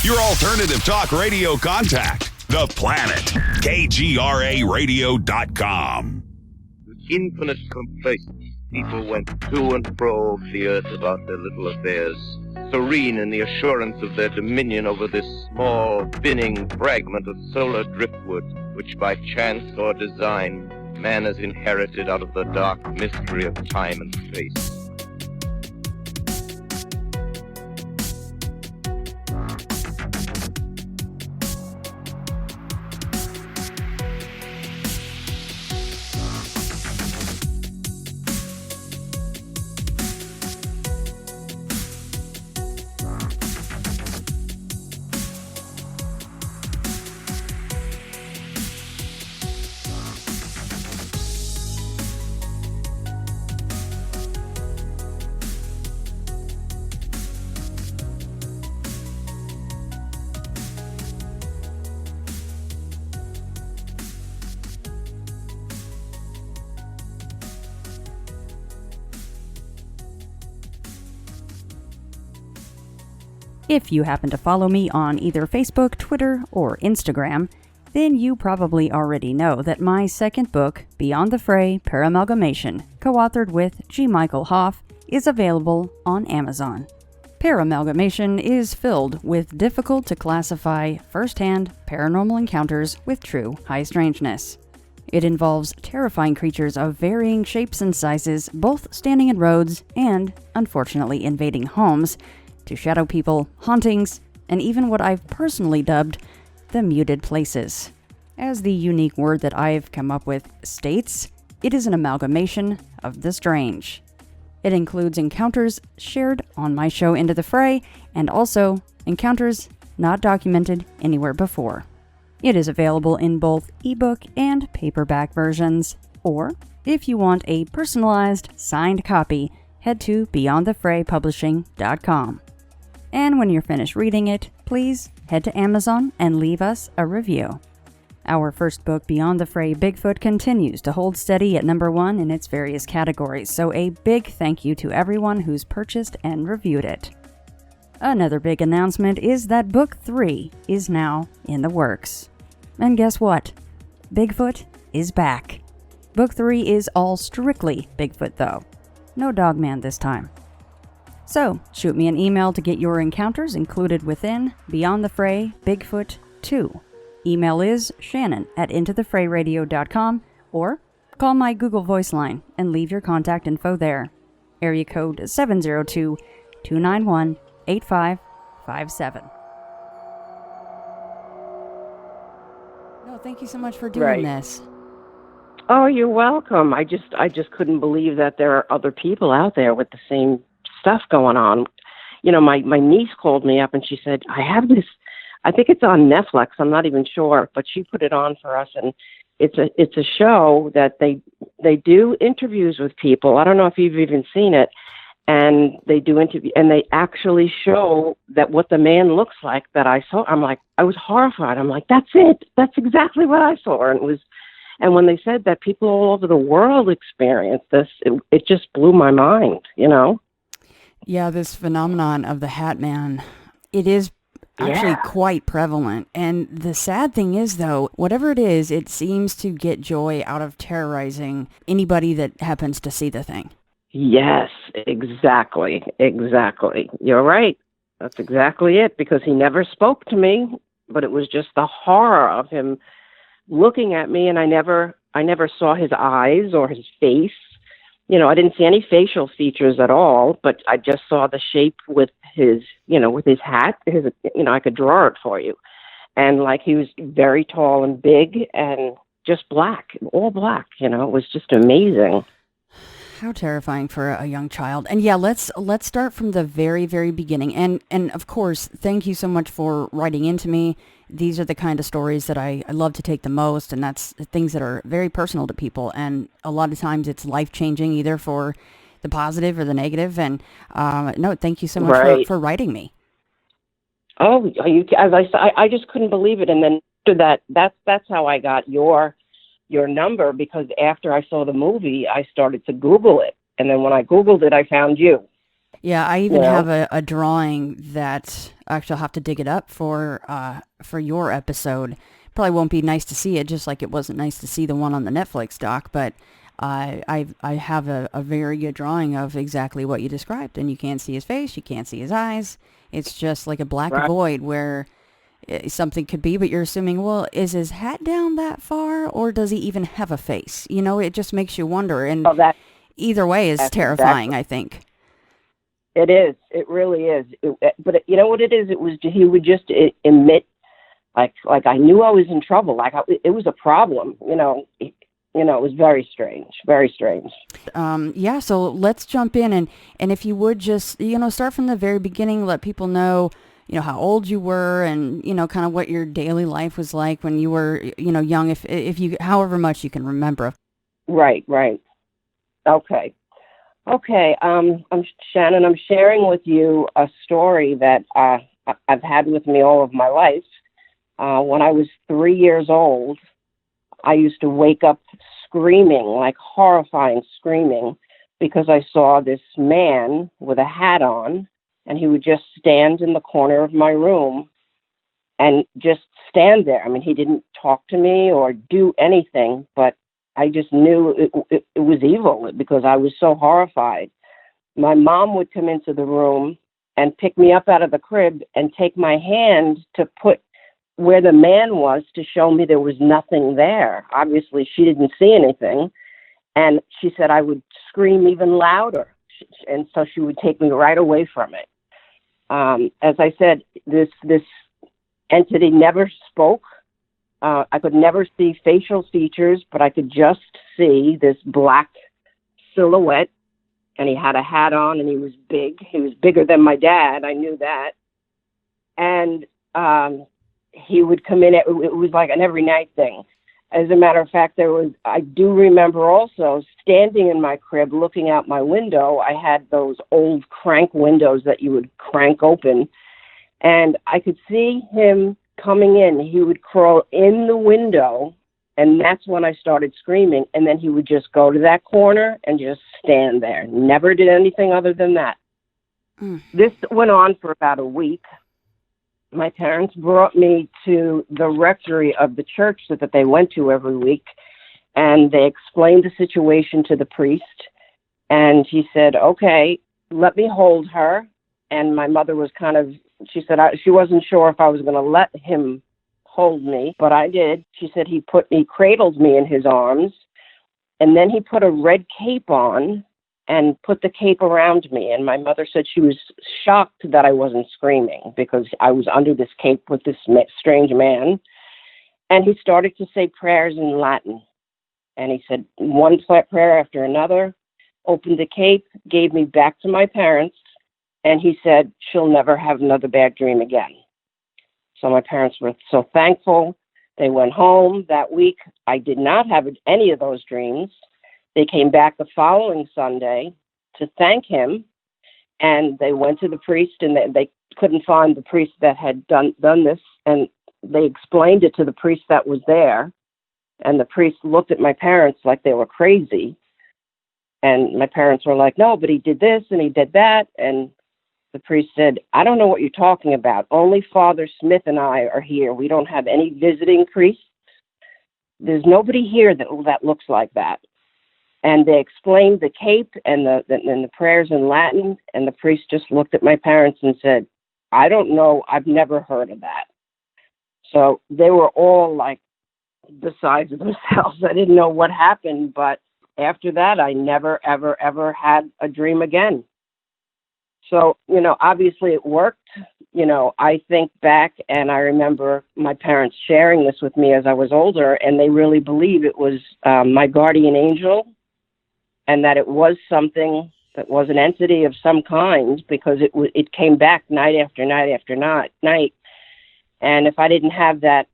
Your alternative talk radio contact. The Planet. KGRAradio.com. With infinite complacence, people went to and fro of the earth about their little affairs, serene in the assurance of their dominion over this small, spinning fragment of solar driftwood, which by chance or design, man has inherited out of the dark mystery of time and space. If you happen to follow me on either Facebook, Twitter, or Instagram, then you probably already know that my second book, Beyond the Fray, Paramalgamation, co-authored with G. Michael Hoff, is available on Amazon. Paramalgamation is filled with difficult-to-classify, first-hand paranormal encounters with true high strangeness. It involves terrifying creatures of varying shapes and sizes, both standing in roads and, unfortunately, invading homes, to shadow people, hauntings, and even what I've personally dubbed the muted places. As the unique word that I've come up with states, it is an amalgamation of the strange. It includes encounters shared on my show Into the Fray, and also encounters not documented anywhere before. It is available in both ebook and paperback versions, or if you want a personalized, signed copy, head to beyondthefraypublishing.com. And when you're finished reading it, please head to Amazon and leave us a review. Our first book, Beyond the Fray Bigfoot, continues to hold steady at number 1 in its various categories, so a big thank you to everyone who's purchased and reviewed it. Another big announcement is that Book 3 is now in the works. And guess what? Bigfoot is back. Book 3 is all strictly Bigfoot, though. No Dogman this time. So, shoot me an email to get your encounters included within Beyond the Fray Bigfoot 2. Email is shannon@intothefrayradio.com, or call my Google Voice line and leave your contact info there. Area code 702-291-8557. No, thank you so much for doing this. Oh, you're welcome. I just couldn't believe that there are other people out there with the same stuff going on. You know, my niece called me up and she said, I have this, I think it's on Netflix, I'm not even sure, but she put it on for us, and it's a show that they do interviews with people. I don't know if you've even seen it, and they do interview, and they actually show that what the man looks like that I saw. I'm like, I was horrified. I'm like, that's it. That's exactly what I saw. And when they said that people all over the world experience this, it just blew my mind, you know? Yeah, this phenomenon of the Hatman, it is actually quite prevalent. And the sad thing is, though, whatever it is, it seems to get joy out of terrorizing anybody that happens to see the thing. Yes, exactly. You're right. That's exactly it, because he never spoke to me, but it was just the horror of him looking at me, and I never saw his eyes or his face. You know, I didn't see any facial features at all, but I just saw the shape with his, with his hat. I could draw it for you. And like, he was very tall and big and just black, all black, it was just amazing. How terrifying for a young child. And yeah, let's start from the very, very beginning. And of course, thank you so much for writing into me. These are the kind of stories that I love to take the most, and that's things that are very personal to people. And a lot of times it's life-changing, either for the positive or the negative. And no, thank you so much for writing me. Oh, as I said, I just couldn't believe it. And then after that's how I got your number, because after I saw the movie, I started to Google it. And then when I Googled it, I found you. Yeah, I you even know. have a drawing that actually I'll have to dig it up for your episode. Probably won't be nice to see it, just like it wasn't nice to see the one on the Netflix doc, but I have a very good drawing of exactly what you described, and you can't see his face, you can't see his eyes. It's just like a black Right. void where something could be, but you're assuming, well, is his hat down that far, or does he even have a face? You know, it just makes you wonder, and Oh, either way is that's terrifying, exactly. I think. It is. It really is. But you know what it is? It was he would just emit like I knew I was in trouble. It was a problem. It was very strange. Very strange. Yeah, so let's jump in and if you would just, start from the very beginning, let people know, how old you were and, kind of what your daily life was like when you were, young, if you, however much you can remember. Right. Right. Okay. Okay. I'm Shannon. I'm sharing with you a story that I've had with me all of my life. When I was 3 years old, I used to wake up screaming, like horrifying screaming, because I saw this man with a hat on, and he would just stand in the corner of my room and just stand there. I mean, he didn't talk to me or do anything, but I just knew it was evil because I was so horrified. My mom would come into the room and pick me up out of the crib and take my hand to put where the man was to show me there was nothing there. Obviously, she didn't see anything. And she said I would scream even louder. And so she would take me right away from it. As I said, this entity never spoke. I could never see facial features, but I could just see this black silhouette. And he had a hat on, and he was big. He was bigger than my dad. I knew that. And he would come in. It was like an every night thing. As a matter of fact, I do remember also standing in my crib looking out my window. I had those old crank windows that you would crank open, and I could see him coming in. He would crawl in the window, and that's when I started screaming. And then he would just go to that corner and just stand there. Never did anything other than that. This went on for about a week. My parents brought me to the rectory of the church that they went to every week, and they explained the situation to the priest. And he said, okay, let me hold her. And my mother was she said she wasn't sure if I was going to let him hold me, but I did. She said he cradled me in his arms, and then he put a red cape on and put the cape around me. And my mother said she was shocked that I wasn't screaming because I was under this cape with this strange man. And he started to say prayers in Latin. And he said one prayer after another, opened the cape, gave me back to my parents, and he said, she'll never have another bad dream again. So my parents were so thankful. They went home that week. I did not have any of those dreams. They came back the following Sunday to thank him, and they went to the priest, and they couldn't find the priest that had done this, and they explained it to the priest that was there, and the priest looked at my parents like they were crazy, and my parents were like, no, but he did this, and he did that, and the priest said, I don't know what you're talking about. Only Father Smith and I are here. We don't have any visiting priests. There's nobody here that looks like that. And they explained the cape and the prayers in Latin, and the priest just looked at my parents and said, I don't know. I've never heard of that. So they were all like beside themselves. I didn't know what happened, but after that, I never, ever, ever had a dream again. So, obviously it worked. I think back and I remember my parents sharing this with me as I was older, and they really believe it was my guardian angel, and that it was something that was an entity of some kind, because it came back night after night after night. And if I didn't have that,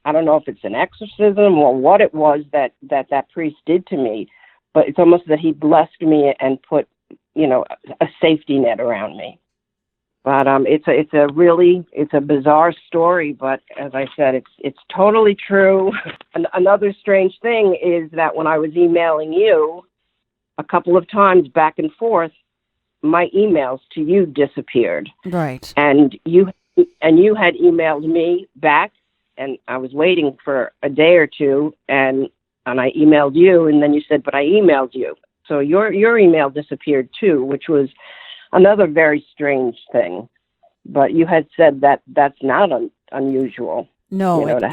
I don't know if it's an exorcism or what it was that priest did to me, but it's almost that he blessed me and put, a safety net around me. But it's a bizarre story, but as I said, it's totally true. And another strange thing is that when I was emailing you a couple of times back and forth, my emails to you disappeared. Right. And you had emailed me back, and I was waiting for a day or two, and I emailed you, and then you said, but I emailed you. So your email disappeared too, which was another very strange thing. But you had said that that's not unusual. No, it's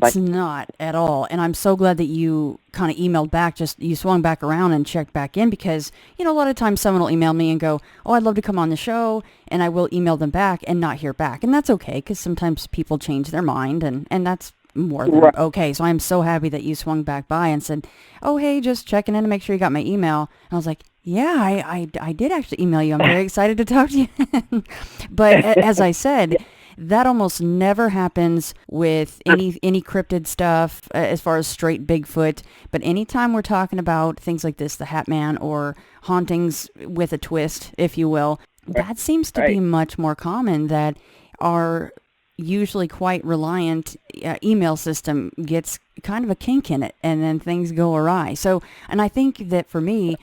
like not at all. And I'm so glad that you kind of emailed back, just you swung back around and checked back in because, a lot of times someone will email me and go, oh, I'd love to come on the show. And I will email them back and not hear back. And that's okay because sometimes people change their mind and that's more than okay. So I'm so happy that you swung back by and said, oh, hey, just checking in to make sure you got my email. And I was like, yeah, I did actually email you. I'm very excited to talk to you. But as I said, that almost never happens with any cryptid stuff as far as straight Bigfoot. But anytime we're talking about things like this, the Hatman or hauntings with a twist, if you will, that seems to be much more common, that our usually quite reliant email system gets kind of a kink in it and then things go awry. So, and I think that for me,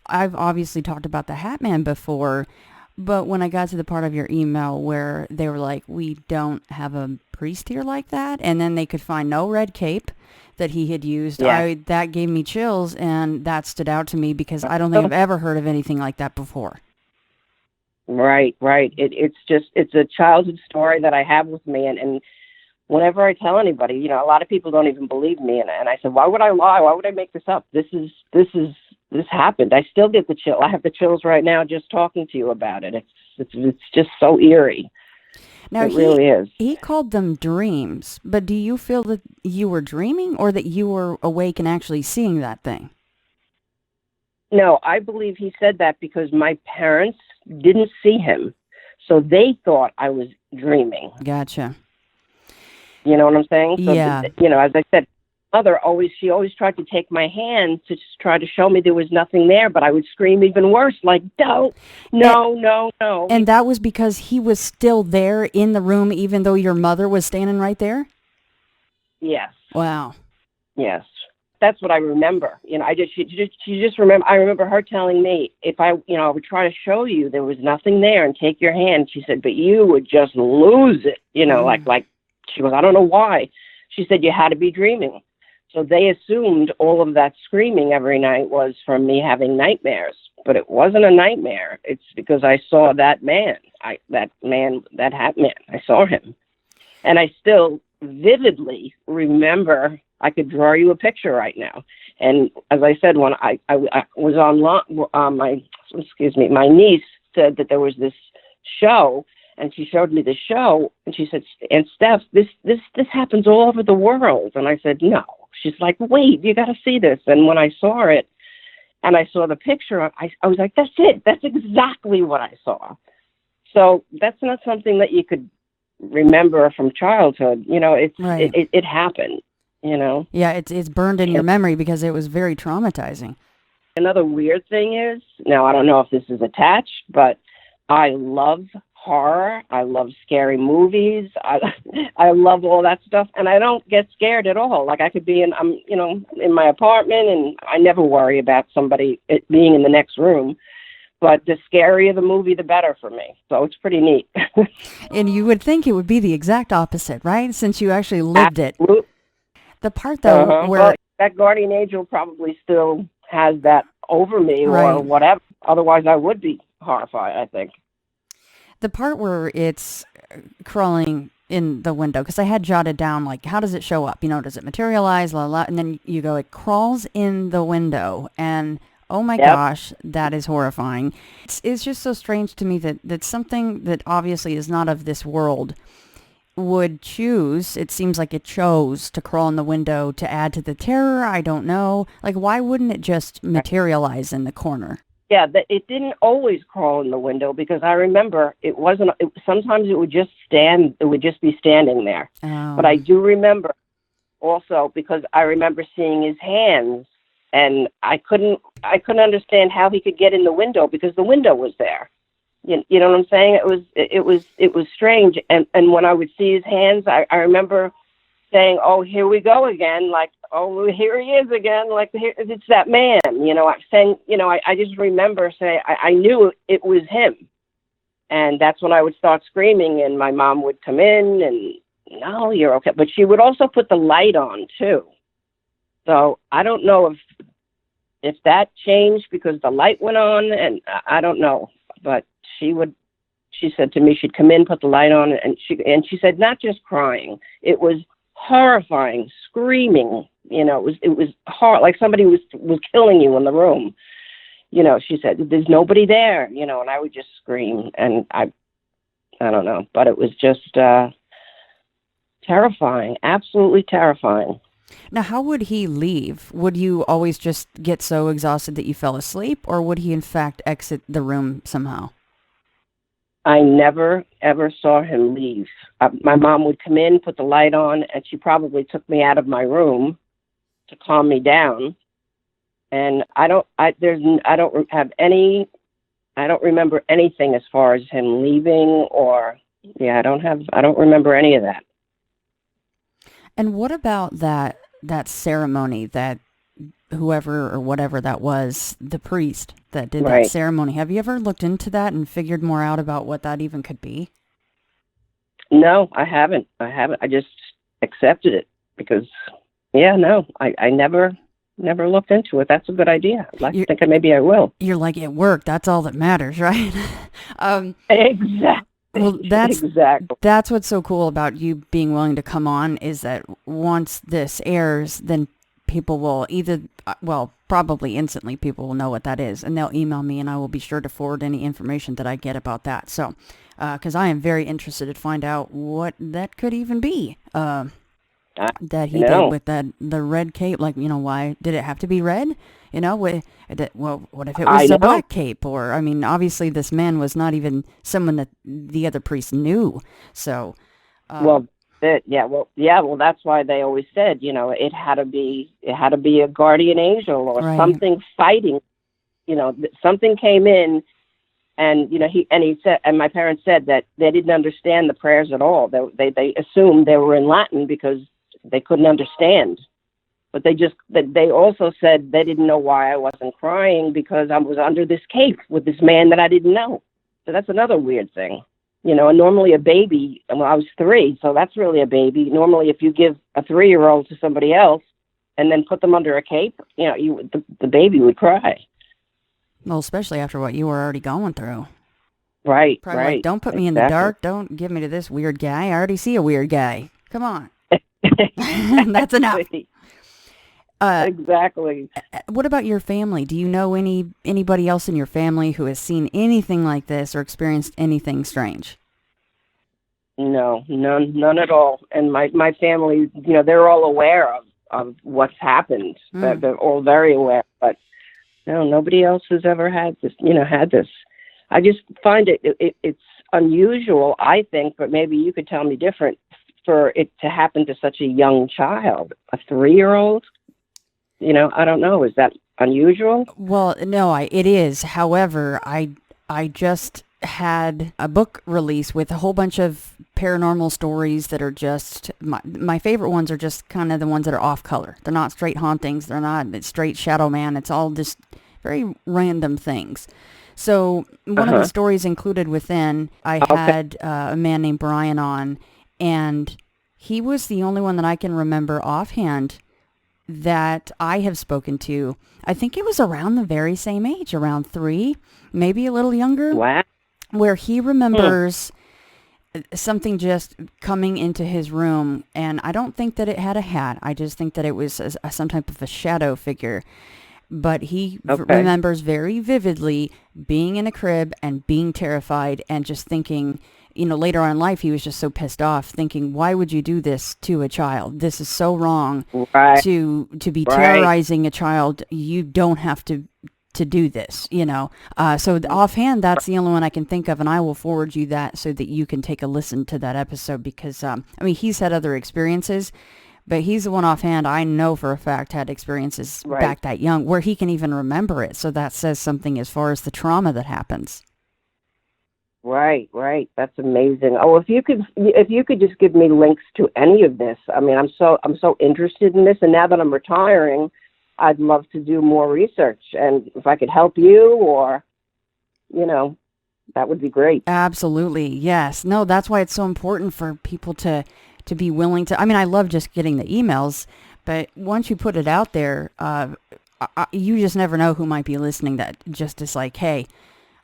I've obviously talked about the Hatman before, but when I got to the part of your email where they were like, we don't have a priest here like that, and then they could find no red cape that he had used, that gave me chills, and that stood out to me because I don't think I've ever heard of anything like that before. Right. It's a childhood story that I have with me, and whenever I tell anybody, a lot of people don't even believe me, and I said, why would I lie? Why would I make this up? This happened. I still get the chill. I have the chills right now just talking to you about it. It's just so eerie. Now, it really is. He called them dreams, but do you feel that you were dreaming or that you were awake and actually seeing that thing? No, I believe he said that because my parents didn't see him, so they thought I was dreaming. Gotcha. You know what I'm saying? So yeah. As I said, mother she always tried to take my hand to just try to show me there was nothing there, but I would scream even worse, like, no. And that was because he was still there in the room, even though your mother was standing right there? Yes. Wow. Yes. That's what I remember. She just remember. I remember her telling me if I would try to show you there was nothing there and take your hand. She said, but you would just lose it. Like she goes, I don't know why. She said you had to be dreaming. So they assumed all of that screaming every night was from me having nightmares, but it wasn't a nightmare. It's because I saw that man, that Hatman. I saw him, and I still vividly remember. I could draw you a picture right now. And as I said, when I was on my niece said that there was this show, and she showed me the show, and she said, and Steph, this happens all over the world. And I said, no. She's like, wait, you got to see this. And when I saw it, and I saw the picture, I was like, that's it. That's exactly what I saw. So that's not something that you could remember from childhood. It happened. Yeah, it's burned in your memory because it was very traumatizing. Another weird thing is, now I don't know if this is attached, but I love horror. I love scary movies. I love all that stuff, and I don't get scared at all. Like I could be in my apartment, and I never worry about somebody being in the next room. But the scarier the movie, the better for me. So it's pretty neat. And you would think it would be the exact opposite, right? Since you actually lived Absolutely. it. The part, though, where... Well, that guardian angel probably still has that over me or whatever. Otherwise, I would be horrified, I think. The part where it's crawling in the window, because I had jotted down, like, how does it show up? Does it materialize? La, la, and then you go, it crawls in the window, and... oh my gosh, that is horrifying. It's just so strange to me that something that obviously is not of this world would choose, it seems like it chose to crawl in the window to add to the terror. I don't know. Like, why wouldn't it just materialize in the corner? Yeah, it didn't always crawl in the window because I remember sometimes it would just be standing there. Oh. But I do remember also because I remember seeing his hands. And I couldn't understand how he could get in the window because the window was there. You know what I'm saying? It was strange. And when I would see his hands, I remember saying, "Oh, here we go again!" Like oh, here he is again. Like, here, it's that man, I'm saying, I just remember saying, I knew it was him. And that's when I would start screaming, and my mom would come in and, no, you're okay. But she would also put the light on too. So I don't know if that changed because the light went on, and I don't know. But she said to me, she'd come in, put the light on, and she said, not just crying. It was horrifying, screaming. It was hard, like somebody was killing you in the room. She said, there's nobody there, and I would just scream, and I don't know, but it was just terrifying, absolutely terrifying. Now, how would he leave? Would you always just get so exhausted that you fell asleep, or would he in fact exit the room somehow? I never, ever saw him leave. My mom would come in, put the light on, and she probably took me out of my room to calm me down. And I don't remember anything as far as him leaving or, I don't remember any of that. And what about that ceremony that whoever or whatever that was, the priest that did that ceremony, have you ever looked into that and figured more out about what that even could be? No, I haven't. I just accepted it because, I never looked into it. That's a good idea. I'd like to think maybe I will. You're like, it worked. That's all that matters, right? Exactly. Well, that's what's so cool about you being willing to come on is that once this airs, then people will probably instantly people will know what that is, and they'll email me, and I will be sure to forward any information that I get about that. So, because I am very interested to find out what that could even be. That he did with the red cape, why did it have to be red? What if it was a black cape? Or, obviously this man was not even someone that the other priest knew. So, that's why they always said, it had to be a guardian angel or something fighting, something came in. And, he said, and my parents said that they didn't understand the prayers at all. They assumed they were in Latin because they couldn't understand. But they also said they didn't know why I wasn't crying because I was under this cape with this man that I didn't know. So that's another weird thing. And normally a baby, I was 3, so that's really a baby. Normally if you give a 3-year-old to somebody else and then put them under a cape, the baby would cry. Well, especially after what you were already going through. Right, probably right. Like, don't put me in the dark. Don't give me to this weird guy. I already see a weird guy. Come on. That's enough. Exactly. What about your family? Do you know anybody else in your family who has seen anything like this or experienced anything strange? No, none at all. And my family, they're all aware of what's happened. They're all very aware. But no, nobody else has ever had this. I just find it's unusual, I think, but maybe you could tell me different, for it to happen to such a young child, a 3-year-old. I don't know. Is that unusual? Well, no, it is. However, I just had a book release with a whole bunch of paranormal stories that are just, my favorite ones are just kind of the ones that are off color. They're not straight hauntings. They're not straight shadow man. It's all just very random things. So one of the stories included within, I had a man named Brian on, and he was the only one that I can remember offhand that I have spoken to. I think it was around the very same age, around 3, maybe a little younger. Wow. Where he remembers something just coming into his room, and I don't think that it had a hat. I just think that it was some type of a shadow figure. But he remembers very vividly being in a crib and being terrified and just thinking, later on in life, he was just so pissed off, thinking, why would you do this to a child? This is so wrong to be terrorizing a child. You don't have to do this, So offhand, that's the only one I can think of, and I will forward you that so that you can take a listen to that episode because, he's had other experiences, but he's the one offhand I know for a fact had experiences back that young where he can even remember it. So that says something as far as the trauma that happens. Right, right. That's amazing. Oh, if you could just give me links to any of this. I mean, I'm so interested in this, and now that I'm retiring, I'd love to do more research. And if I could help you, or that would be great. Absolutely. Yes. No, that's why it's so important for people to be willing to. I mean, I love just getting the emails, but once you put it out there, you just never know who might be listening that just is like, hey,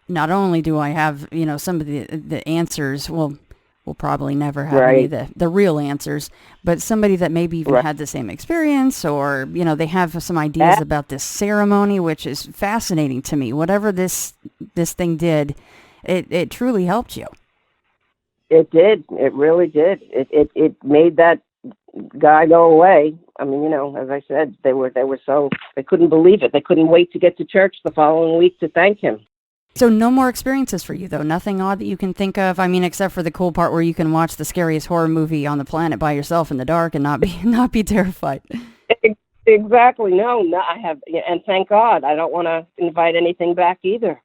not only do I have, some of the answers, well, we'll probably never have any of the real answers, but somebody that maybe even had the same experience, or, they have some ideas about this ceremony, which is fascinating to me. Whatever this thing did, it truly helped you. It did. It really did. It made that guy go away. I mean, as I said, they couldn't believe it. They couldn't wait to get to church the following week to thank him. So no more experiences for you, though? Nothing odd that you can think of? I mean, except for the cool part where you can watch the scariest horror movie on the planet by yourself in the dark and not be terrified. Exactly. No, I have, and thank God, I don't want to invite anything back either.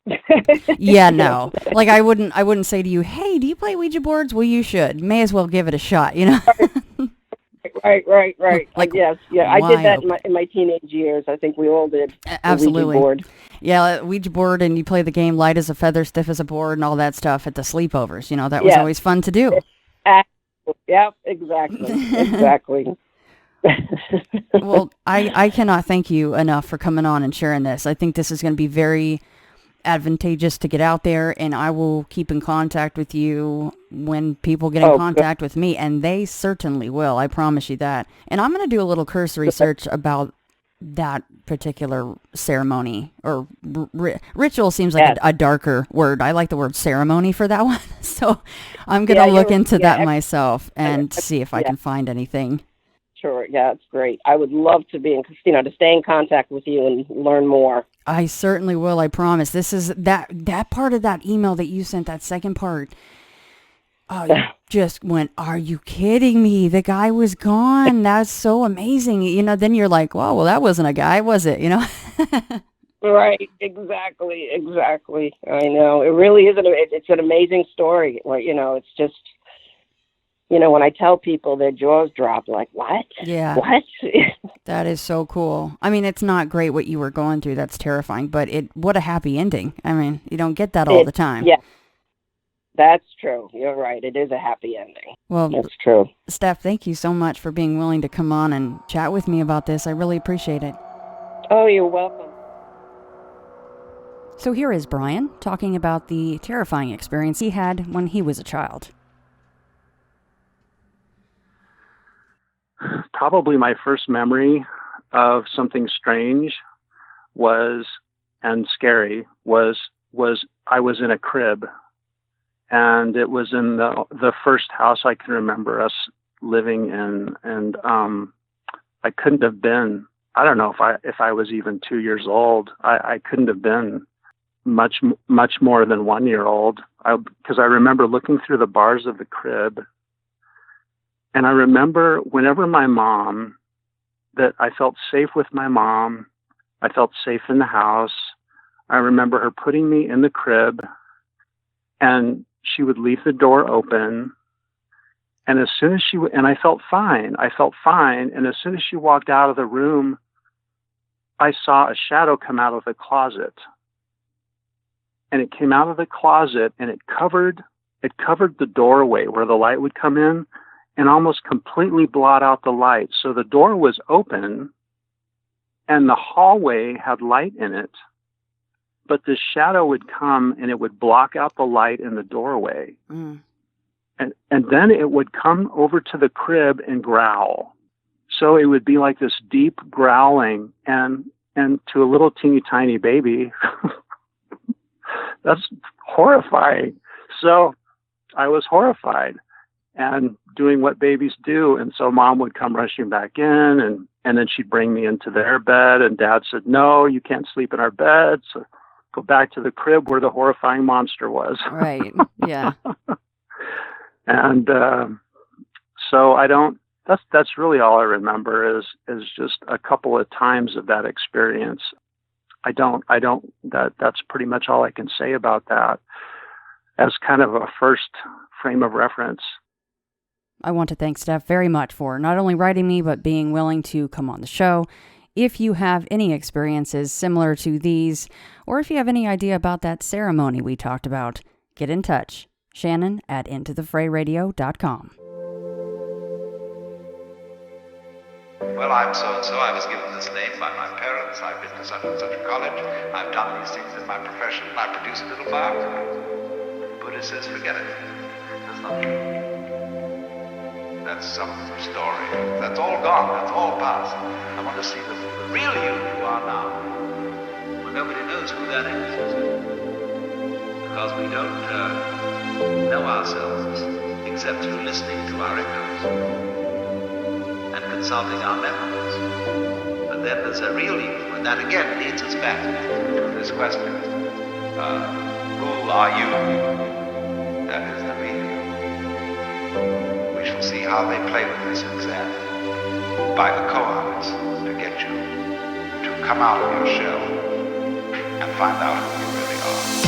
Yeah, no. Like I wouldn't say to you, hey, do you play Ouija boards? Well, you should. May as well give it a shot, Right. Like, yes, yeah. I did that in my teenage years. I think we all did. Absolutely. Ouija board. Yeah, Ouija board, and you play the game light as a feather, stiff as a board, and all that stuff at the sleepovers. That was always fun to do. Yeah, exactly. Well, I cannot thank you enough for coming on and sharing this. I think this is going to be very advantageous to get out there, and I will keep in contact with you when people get in contact with me, and they certainly will. I promise you that. And I'm going to do a little cursory search about that particular ceremony, or ritual seems like a darker word. I like the word ceremony for that one. So I'm going to look into that myself and see if I can find anything. Sure. Yeah, it's great. I would love to to stay in contact with you and learn more. I certainly will. I promise. This is that part of that email that you sent, that second part. You just went, are you kidding me? The guy was gone. That's so amazing. Then you're like, well, that wasn't a guy, was it? Right. Exactly. I know. It really is. It's an amazing story. It's just, when I tell people, their jaws drop, like, what? Yeah. What? That is so cool. I mean, it's not great what you were going through. That's terrifying, but what a happy ending. I mean, you don't get that all the time. Yeah. That's true. You're right. It is a happy ending. Well, that's true. Steph, thank you so much for being willing to come on and chat with me about this. I really appreciate it. Oh, you're welcome. So here is Brian talking about the terrifying experience he had when he was a child. Probably my first memory of something strange and scary was I was in a crib, and it was in the first house I can remember us living in, and I couldn't have been, I don't know if I was even 2 years old. I couldn't have been much more than 1 year old, because I remember looking through the bars of the crib. And I remember whenever that I felt safe with my mom, I felt safe in the house. I remember her putting me in the crib, and she would leave the door open. And as soon as and I felt fine. And as soon as she walked out of the room, I saw a shadow come out of the closet. And it came out of the closet, and it covered the doorway where the light would come in, and almost completely blot out the light. So the door was open, and the hallway had light in it, but the shadow would come and it would block out the light in the doorway. Mm. And then it would come over to the crib and growl. So it would be like this deep growling, and to a little teeny tiny baby, that's horrifying. So I was horrified and doing what babies do. And so mom would come rushing back in, and then she'd bring me into their bed, and dad said, no, you can't sleep in our bed. So go back to the crib where the horrifying monster was. Right. Yeah. And so that's really all I remember is just a couple of times of that experience. That's pretty much all I can say about that. as kind of a first frame of reference. I want to thank Steph very much for not only writing me, but being willing to come on the show. If you have any experiences similar to these, or if you have any idea about that ceremony we talked about, get in touch. Shannon at intothefrayradio.com. Well, I'm so-and-so. I was given this name by my parents. I've been to such and such a college. I've done these things in my profession. I produce a little biography. Buddha says, forget it. That's not true. That's some story. That's all gone. That's all past. I want to see the real you are now. Well, nobody knows who that is. Because we don't know ourselves except through listening to our echoes and consulting our memories. But then there's a real you, and that again leads us back to this question. Who are you? That is the real you. We shall see how they play with this exam by the koans to get you to come out of your shell and find out who you really are.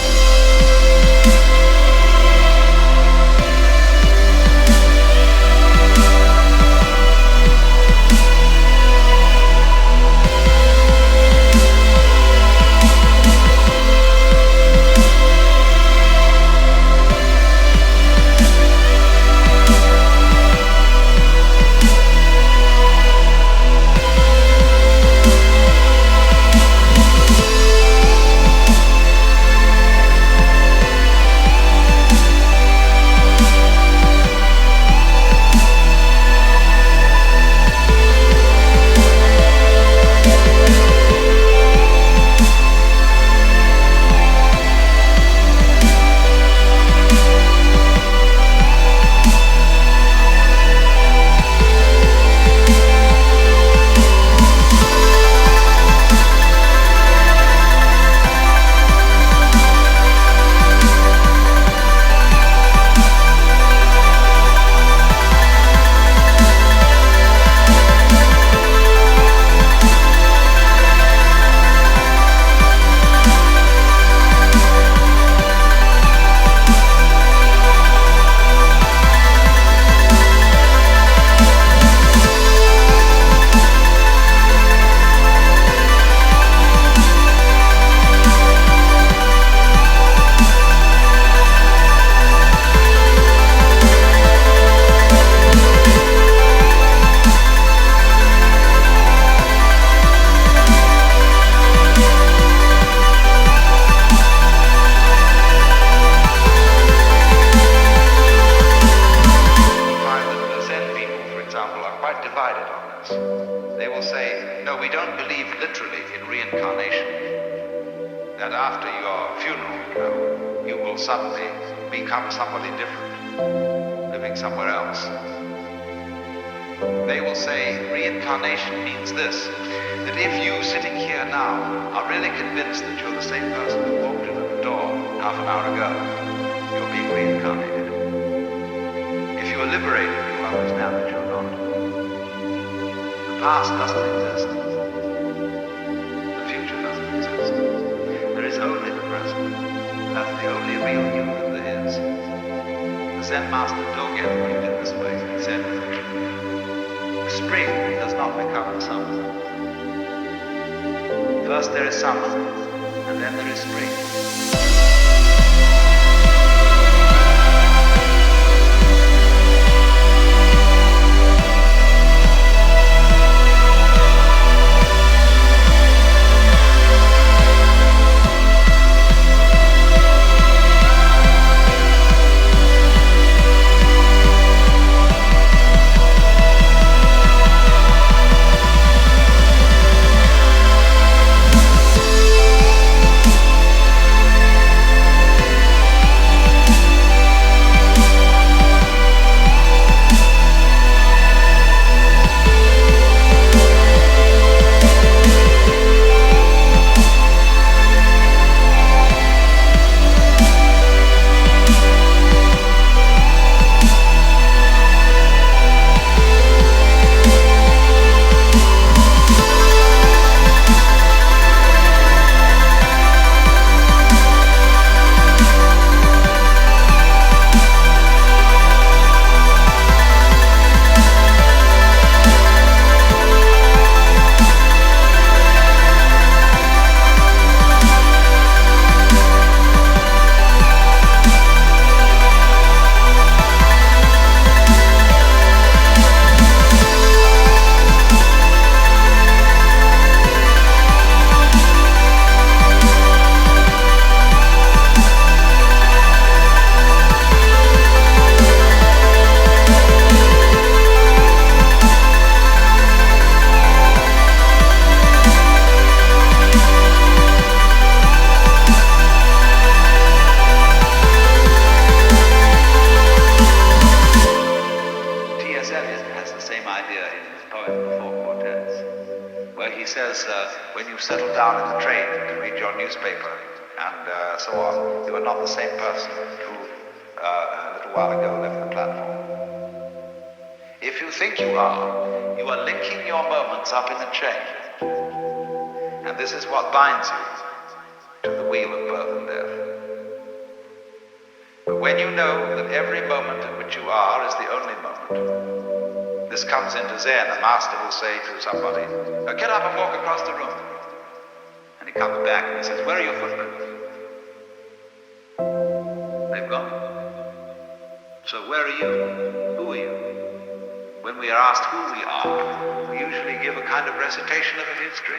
T.S. Eliot has the same idea in his poem, The Four Quartets, where he says, when you settle down in the train to read your newspaper and so on, you are not the same person who a little while ago left the platform. If you think you are linking your moments up in a chain. And this is what binds you to the wheel of birth and death. But when you know that every moment in which you are is the only moment, this comes into Zen. A master will say to somebody, get up and walk across the room. And he comes back and he says, where are your footprints? They've gone. So where are you? Who are you? When we are asked who we are, we usually give a kind of recitation of a history.